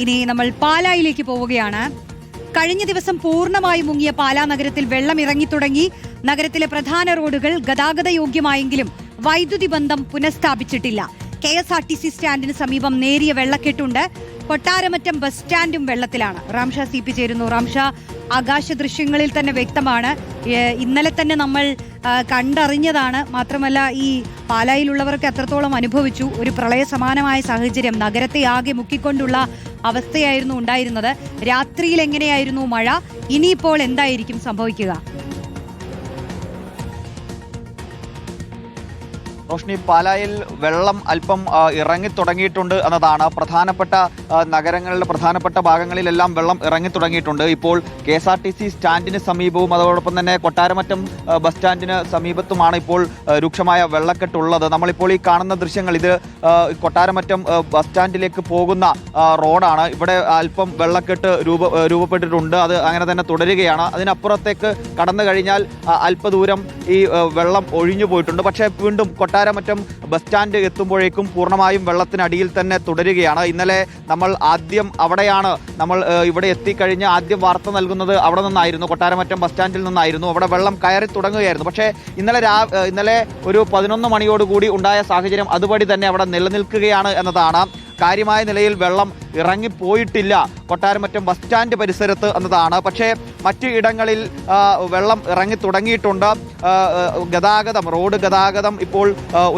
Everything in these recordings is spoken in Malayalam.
ഇനി നമ്മൾ പാലായിലേക്ക് പോവുകയാണ്. കഴിഞ്ഞ ദിവസം പൂർണ്ണമായി മുങ്ങിയ പാലാ നഗരത്തിൽ വെള്ളം ഇറങ്ങിത്തുടങ്ങി. നഗരത്തിലെ പ്രധാന റോഡുകൾ ഗതാഗത യോഗ്യമായെങ്കിലും വൈദ്യുതി ബന്ധം പുനഃസ്ഥാപിച്ചിട്ടില്ല. KSRTC സ്റ്റാൻഡിന് സമീപം നേരിയ വെള്ളക്കെട്ടുണ്ട്. കൊട്ടാരമറ്റം ബസ് സ്റ്റാൻഡും വെള്ളത്തിലാണ്. റാംഷ CP ചേരുന്നു. റാംഷ, ആകാശ ദൃശ്യങ്ങളിൽ തന്നെ വ്യക്തമാണ്. ഇന്നലെ തന്നെ നമ്മൾ കണ്ടറിഞ്ഞതാണ്. മാത്രമല്ല ഈ പാലായിലുള്ളവർക്ക് എത്രത്തോളം അനുഭവിച്ചു. ഒരു പ്രളയ സമാനമായ സാഹചര്യം നഗരത്തെ ആകെ മുക്കിക്കൊണ്ടുള്ള അവസ്ഥയായിരുന്നു ഉണ്ടായിരുന്നത്. രാത്രിയിൽ എങ്ങനെയായിരുന്നു മഴ? ഇനിയിപ്പോൾ എന്തായിരിക്കും സംഭവിക്കുക? റോഷ്നി, പാലായിൽ വെള്ളം അല്പം ഇറങ്ങിത്തുടങ്ങിയിട്ടുണ്ട് എന്നതാണ്. പ്രധാനപ്പെട്ട നഗരങ്ങളുടെ പ്രധാനപ്പെട്ട ഭാഗങ്ങളിലെല്ലാം വെള്ളം ഇറങ്ങിത്തുടങ്ങിയിട്ടുണ്ട്. ഇപ്പോൾ KSRTC സ്റ്റാൻഡിന് സമീപവും അതോടൊപ്പം തന്നെ കൊട്ടാരമറ്റം ബസ് സ്റ്റാൻഡിന് സമീപത്തുമാണ് ഇപ്പോൾ രൂക്ഷമായ വെള്ളക്കെട്ടുള്ളത്. നമ്മളിപ്പോൾ ഈ കാണുന്ന ദൃശ്യങ്ങൾ ഇത് കൊട്ടാരമറ്റം ബസ് സ്റ്റാൻഡിലേക്ക് പോകുന്ന റോഡാണ്. ഇവിടെ അല്പം വെള്ളക്കെട്ട് രൂപപ്പെട്ടിട്ടുണ്ട്. അത് അങ്ങനെ തന്നെ തുടരുകയാണ്. അതിനപ്പുറത്തേക്ക് കടന്നു കഴിഞ്ഞാൽ അല്പദൂരം ഈ വെള്ളം ഒഴിഞ്ഞു പോയിട്ടുണ്ട്. പക്ഷേ വീണ്ടും കൊട്ടാരമറ്റം ബസ് സ്റ്റാൻഡ് എത്തുമ്പോഴേക്കും പൂർണ്ണമായും വെള്ളത്തിനടിയിൽ തന്നെ തുടരുകയാണ്. ഇന്നലെ നമ്മൾ ആദ്യം അവിടെയാണ് ഇവിടെ എത്തിക്കഴിഞ്ഞ് ആദ്യം വാർത്ത നൽകുന്നത് അവിടെ നിന്നായിരുന്നു, കൊട്ടാരമറ്റം ബസ് സ്റ്റാൻഡിൽ നിന്നായിരുന്നു. അവിടെ വെള്ളം കയറി തുടങ്ങുകയായിരുന്നു. പക്ഷേ ഇന്നലെ ഒരു 11 മണിയോടുകൂടി ഉണ്ടായ സാഹചര്യം അതുപടി തന്നെ അവിടെ നിലനിൽക്കുകയാണ് എന്നതാണ്. കാര്യമായ നിലയിൽ വെള്ളം ഇറങ്ങിപ്പോയിട്ടില്ല കൊട്ടാരമറ്റം ബസ് സ്റ്റാൻഡ് പരിസരത്ത് എന്നതാണ്. പക്ഷേ മറ്റു ഇടങ്ങളിൽ വെള്ളം ഇറങ്ങി തുടങ്ങിയിട്ടുണ്ട്. റോഡ് ഗതാഗതം ഇപ്പോൾ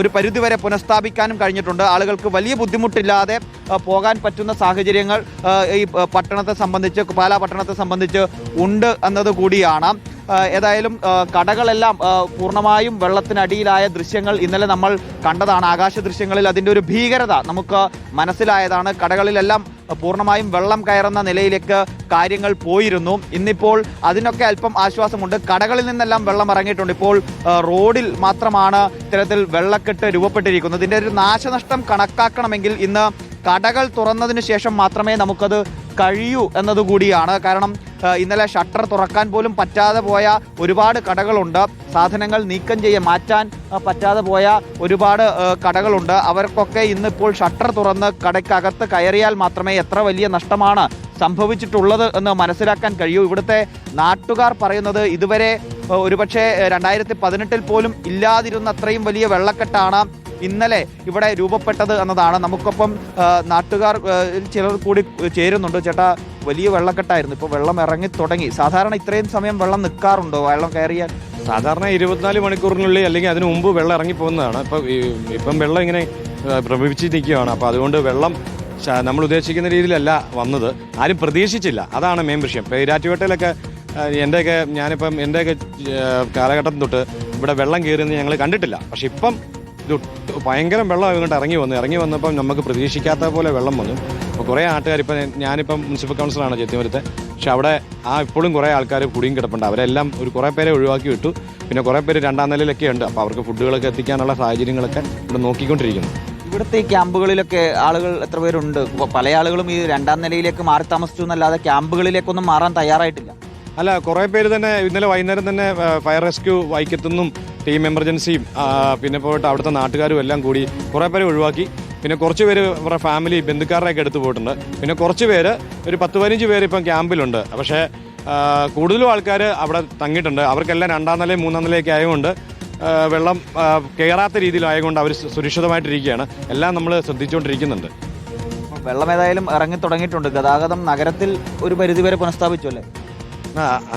ഒരു പരിധിവരെ പുനഃസ്ഥാപിക്കാനും കഴിഞ്ഞിട്ടുണ്ട്. ആളുകൾക്ക് വലിയ ബുദ്ധിമുട്ടില്ലാതെ പോകാൻ പറ്റുന്ന സാഹചര്യങ്ങൾ ഈ പട്ടണത്തെ സംബന്ധിച്ച്, പാലാ പട്ടണത്തെ സംബന്ധിച്ച് ഉണ്ട് എന്നതുകൂടിയാണ്. ഏതായാലും കടകളെല്ലാം പൂർണ്ണമായും വെള്ളത്തിനടിയിലായ ദൃശ്യങ്ങൾ ഇന്നലെ നമ്മൾ കണ്ടതാണ്. ആകാശ ദൃശ്യങ്ങളിൽ അതിൻ്റെ ഒരു ഭീകരത നമുക്ക് മനസ്സിലായതാണ്. കടകളിലെല്ലാം പൂർണ്ണമായും വെള്ളം കയറുന്ന നിലയിലേക്ക് കാര്യങ്ങൾ പോയിരുന്നു. ഇന്നിപ്പോൾ അതിനൊക്കെ അല്പം ആശ്വാസമുണ്ട്. കടകളിൽ നിന്നെല്ലാം വെള്ളം ഇറങ്ങിയിട്ടുണ്ട്. ഇപ്പോൾ റോഡിൽ മാത്രമാണ് ഇത്തരത്തിൽ വെള്ളക്കെട്ട് രൂപപ്പെട്ടിരിക്കുന്നത്. ഇതിൻ്റെ ഒരു നാശനഷ്ടം കണക്കാക്കണമെങ്കിൽ ഇന്ന് കടകൾ തുറന്നതിന് ശേഷം മാത്രമേ നമുക്കത് കഴിയൂ എന്നതുകൂടിയാണ്. കാരണം ഇന്നലെ ഷട്ടർ തുറക്കാൻ പോലും പറ്റാതെ പോയ ഒരുപാട് കടകളുണ്ട്. സാധനങ്ങൾ മാറ്റാൻ പറ്റാതെ പോയ ഒരുപാട് കടകളുണ്ട്. അവർക്കൊക്കെ ഇന്നിപ്പോൾ ഷട്ടർ തുറന്ന് കടയ്ക്കകത്ത് കയറിയാൽ മാത്രമേ എത്ര വലിയ നഷ്ടമാണ് സംഭവിച്ചിട്ടുള്ളത് എന്ന് മനസ്സിലാക്കാൻ കഴിയൂ. ഇവിടുത്തെ നാട്ടുകാർ പറയുന്നത് ഇതുവരെ ഒരുപക്ഷെ 2018 പോലും ഇല്ലാതിരുന്ന അത്രയും വലിയ വെള്ളക്കെട്ടാണ് ഇന്നലെ ഇവിടെ രൂപപ്പെട്ടത് എന്നതാണ്. നമുക്കൊപ്പം നാട്ടുകാർ ചിലർ കൂടി ചേരുന്നുണ്ട്. ചേട്ടാ, വലിയ വെള്ളക്കെട്ടായിരുന്നു. ഇപ്പോൾ വെള്ളം ഇറങ്ങി തുടങ്ങി. സാധാരണ ഇത്രയും സമയം വെള്ളം നിൽക്കാറുണ്ടോ വെള്ളം കയറിയാൽ? സാധാരണ 24 മണിക്കൂറിനുള്ളിൽ അല്ലെങ്കിൽ അതിന് മുമ്പ് വെള്ളം ഇറങ്ങി പോകുന്നതാണ്. ഇപ്പം വെള്ളം ഇങ്ങനെ പ്രവഹിച്ച് നിൽക്കുകയാണ്. അപ്പോൾ അതുകൊണ്ട് വെള്ളം നമ്മൾ ഉദ്ദേശിക്കുന്ന രീതിയിലല്ല വന്നത്. ആരും പ്രതീക്ഷിച്ചില്ല. അതാണ് മെയിൻ വിഷയം. ഇപ്പോൾ ഈരാറ്റുപേട്ടയിലൊക്കെ എൻ്റെയൊക്കെ കാലഘട്ടം തൊട്ട് ഇവിടെ വെള്ളം കയറിയെന്ന് ഞങ്ങൾ കണ്ടിട്ടില്ല. പക്ഷെ ഇപ്പം ഭയങ്കര വെള്ളം ഇങ്ങോട്ട് ഇറങ്ങി വന്നപ്പം നമുക്ക് പ്രതീക്ഷിക്കാത്ത പോലെ വെള്ളം വന്നു. അപ്പോൾ കുറേ ആൾക്കാർ, ഞാനിപ്പം മുനിസിപ്പൽ കൗൺസിലറാണ് ചെത്തിമരത്തെ, പക്ഷെ അവിടെ ഇപ്പോഴും കുറേ ആൾക്കാർ കുടുങ്ങി കിടപ്പുണ്ട്. അവരെല്ലാം കുറേ പേരെ ഒഴിവാക്കി വിട്ടു. പിന്നെ കുറേ പേര് 2ാം നിലയിലൊക്കെ ഉണ്ട്. അപ്പോൾ അവർക്ക് ഫുഡുകളൊക്കെ എത്തിക്കാനുള്ള സാഹചര്യങ്ങളൊക്കെ ഇവിടെ നോക്കിക്കൊണ്ടിരിക്കുന്നു. ഇവിടുത്തെ ക്യാമ്പുകളിലൊക്കെ ആളുകൾ എത്ര പേരുണ്ട്? പല ആളുകളും ഈ 2ാം നിലയിലേക്ക് മാറി താമസിച്ചു എന്നല്ലാതെ ക്യാമ്പുകളിലേക്കൊന്നും മാറാൻ തയ്യാറായിട്ടില്ല. അല്ല, കുറേ പേര് തന്നെ ഇന്നലെ വൈകുന്നേരം തന്നെ ഫയർ റെസ്ക്യൂ വൈക്കത്തുനിന്നും ടീം എമർജൻസിയും പിന്നെ പോയിട്ട് അവിടുത്തെ നാട്ടുകാരും എല്ലാം കൂടി കുറേ പേരെ ഒഴിവാക്കി. പിന്നെ കുറച്ച് പേര് അവരുടെ ഫാമിലി ബന്ധുക്കാരുടെയൊക്കെ എടുത്ത് പോയിട്ടുണ്ട്. പിന്നെ കുറച്ച് പേര്, ഒരു 10-15 പേര് ഇപ്പം ക്യാമ്പിലുണ്ട്. പക്ഷേ കൂടുതലും ആൾക്കാർ അവിടെ തങ്ങിയിട്ടുണ്ട്. അവർക്കെല്ലാം 2ാം നിലയും 3ാം നിലയൊക്കെ ആയതുകൊണ്ട് വെള്ളം കയറാത്ത രീതിയിലായതുകൊണ്ട് അവർ സുരക്ഷിതമായിട്ടിരിക്കുകയാണ്. എല്ലാം നമ്മൾ ശ്രദ്ധിച്ചുകൊണ്ടിരിക്കുന്നുണ്ട്. വെള്ളം ഏതായാലും ഇറങ്ങി തുടങ്ങിയിട്ടുണ്ട്. ഗതാഗതം നഗരത്തിൽ ഒരു പരിധിവരെ പുനഃസ്ഥാപിച്ചു അല്ലേ?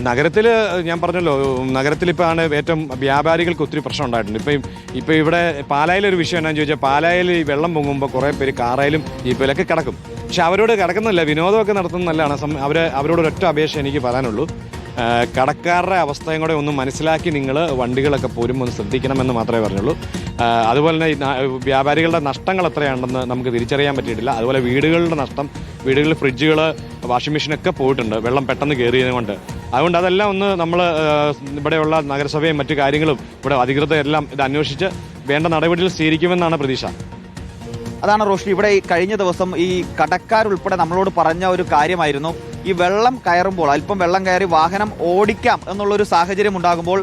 നഗരത്തിൽ ഞാൻ പറഞ്ഞല്ലോ, നഗരത്തിലിപ്പോഴാണ് ഏറ്റവും വ്യാപാരികൾക്ക് ഒത്തിരി പ്രശ്നം ഉണ്ടായിട്ടുണ്ട്. ഇപ്പം ഇവിടെ പാലായിലൊരു വിഷയം എന്താണെന്ന് ചോദിച്ചാൽ, പാലായിൽ ഈ വെള്ളം പൊങ്ങുമ്പോൾ കുറേ പേര് കാറയിലും ജീപ്പിലൊക്കെ കിടക്കും. പക്ഷെ അവരോട് കിടക്കുന്നില്ല, വിനോദമൊക്കെ നടത്തുന്നതല്ലാണ്. അവരോട് ഒരൊറ്റ അപേക്ഷ എനിക്ക് പറയാനുള്ളൂ. കടക്കാരുടെ അവസ്ഥയും കൂടെ ഒന്ന് മനസ്സിലാക്കി നിങ്ങൾ വണ്ടികളൊക്കെ പോരുമ്പോൾ ഒന്ന് ശ്രദ്ധിക്കണമെന്ന് മാത്രമേ പറഞ്ഞുള്ളൂ. അതുപോലെ തന്നെ വ്യാപാരികളുടെ നഷ്ടങ്ങൾ എത്രയാണെന്ന് നമുക്ക് തിരിച്ചറിയാൻ പറ്റിയിട്ടില്ല. അതുപോലെ വീടുകളുടെ നഷ്ടം, വീടുകളിൽ ഫ്രിഡ്ജുകൾ, വാഷിംഗ് മെഷീനൊക്കെ പോയിട്ടുണ്ട് വെള്ളം പെട്ടെന്ന് കയറിയത് കൊണ്ട്. അതുകൊണ്ട് അതെല്ലാം ഒന്ന് നമ്മൾ ഇവിടെയുള്ള നഗരസഭയും മറ്റു കാര്യങ്ങളും ഇവിടെ അധികൃതരെല്ലാം ഇത് അന്വേഷിച്ച് വേണ്ട നടപടികൾ സ്വീകരിക്കുമെന്നാണ് പ്രതീക്ഷ. അതാണ് റോഷ്നി, ഇവിടെ കഴിഞ്ഞ ദിവസം ഈ കടക്കാരുൾപ്പെടെ നമ്മളോട് പറഞ്ഞ ഒരു കാര്യമായിരുന്നു, ഈ വെള്ളം കയറുമ്പോൾ, അല്പം വെള്ളം കയറി വാഹനം ഓടിക്കാം എന്നുള്ളൊരു സാഹചര്യം ഉണ്ടാകുമ്പോൾ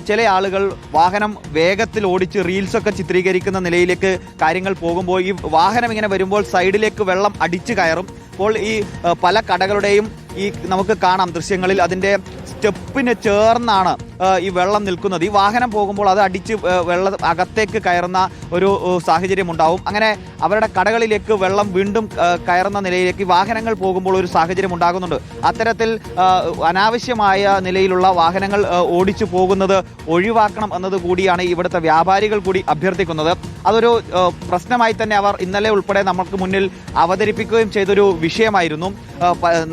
ചില ആളുകൾ വാഹനം വേഗത്തിൽ ഓടിച്ച് റീൽസൊക്കെ ചിത്രീകരിക്കുന്ന നിലയിലേക്ക് കാര്യങ്ങൾ പോകുമ്പോൾ ഈ വാഹനം ഇങ്ങനെ വരുമ്പോൾ സൈഡിലേക്ക് വെള്ളം അടിച്ചു കയറും. അപ്പോൾ ഈ പല കടകളുടെയും ഈ നമുക്ക് കാണാം ദൃശ്യങ്ങളിൽ അതിൻ്റെ സ്റ്റെപ്പിന് ചേർന്നാണ് ഈ വെള്ളം നിൽക്കുന്നത്. ഈ വാഹനം പോകുമ്പോൾ അത് അടിച്ച് വെള്ളം അകത്തേക്ക് കയറുന്ന ഒരു സാഹചര്യം ഉണ്ടാവും. അങ്ങനെ അവരുടെ കടകളിലേക്ക് വെള്ളം വീണ്ടും കയറുന്ന നിലയിലേക്ക് വാഹനങ്ങൾ പോകുമ്പോൾ ഒരു സാഹചര്യം ഉണ്ടാകുന്നുണ്ട്. അത്തരത്തിൽ അനാവശ്യമായ നിലയിലുള്ള വാഹനങ്ങൾ ഓടിച്ചു പോകുന്നത് ഒഴിവാക്കണം എന്നത് കൂടിയാണ് ഇവിടുത്തെ വ്യാപാരികൾ കൂടി അഭ്യർത്ഥിക്കുന്നത്. അതൊരു പ്രശ്നമായി തന്നെ അവർ ഇന്നലെ ഉൾപ്പെടെ നമുക്ക് മുന്നിൽ അവതരിപ്പിക്കുകയും ചെയ്തൊരു വിഷയമായിരുന്നു.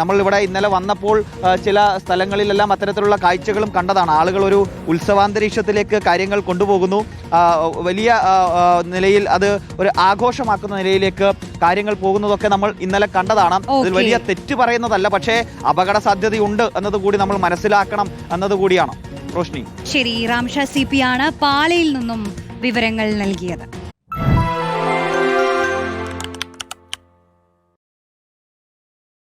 നമ്മളിവിടെ ഇന്നലെ വന്നപ്പോൾ ചില സ്ഥലങ്ങളിലെല്ലാം അത്തരത്തിലുള്ള കാഴ്ചകളും കണ്ടതാണ്. ആളുകൾ ഒരു ഉത്സവാന്തരീക്ഷത്തിലേക്ക് കാര്യങ്ങൾ കൊണ്ടുപോകുന്നു. വലിയ നിലയിൽ അത് ഒരു ആഘോഷമാക്കുന്ന നിലയിലേക്ക് കാര്യങ്ങൾ പോകുന്നതൊക്കെ നമ്മൾ ഇന്നലെ കണ്ടതാണ്. അതിൽ വലിയ തെറ്റ് പറയുന്നതല്ല, പക്ഷേ അപകട സാധ്യതയുണ്ട് എന്നതുകൂടി നമ്മൾ മനസ്സിലാക്കണം എന്നതുകൂടിയാണ്. റോഷ്നി. ശരി, റാംഷ CP ആണ് പാലയിൽ നിന്നും വിവരങ്ങൾ നൽകിയത്.